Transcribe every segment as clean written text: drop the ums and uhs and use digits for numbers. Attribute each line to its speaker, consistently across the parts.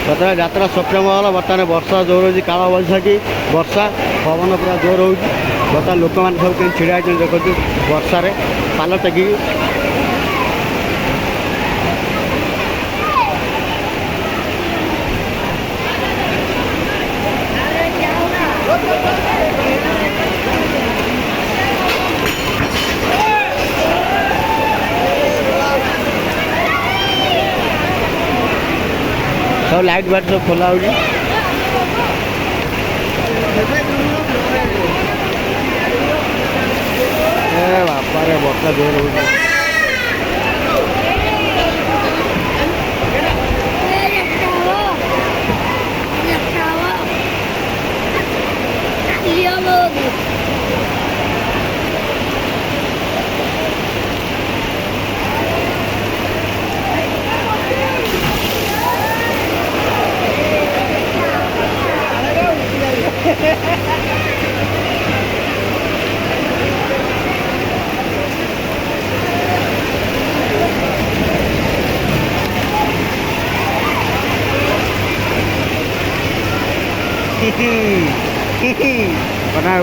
Speaker 1: सतरा यात्रा स्वप्न गला बर्तमान वर्षा जोर हो काल बैशाखी वर्षा पवन पूरा जोर हो बर्तमान लोक मैंने सब कहीं ढड़ा होती देखो वर्षार पाल टेक सब लाइट बाइट सब खोला हो बापा रे बर्षा जोर हो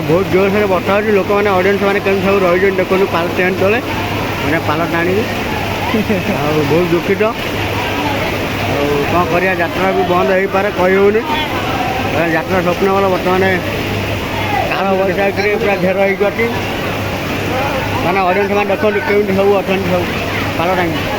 Speaker 1: बहुत जोर से बर्षा हो लोक मैंने ऑडियंस मैंने कमी सब रही देखो पाल टेन्ट तले मैंने पाल टाणी बहुत दुखित कौन कर यात्रा भी बंद हो पारे कहीहनी यात्रा स्वप्न गला बर्तमान काल बैशाखी पूरा घेर होती मैंने ऑडियंस मैंने देखो केमी सब अच्छा सब पाल टाणी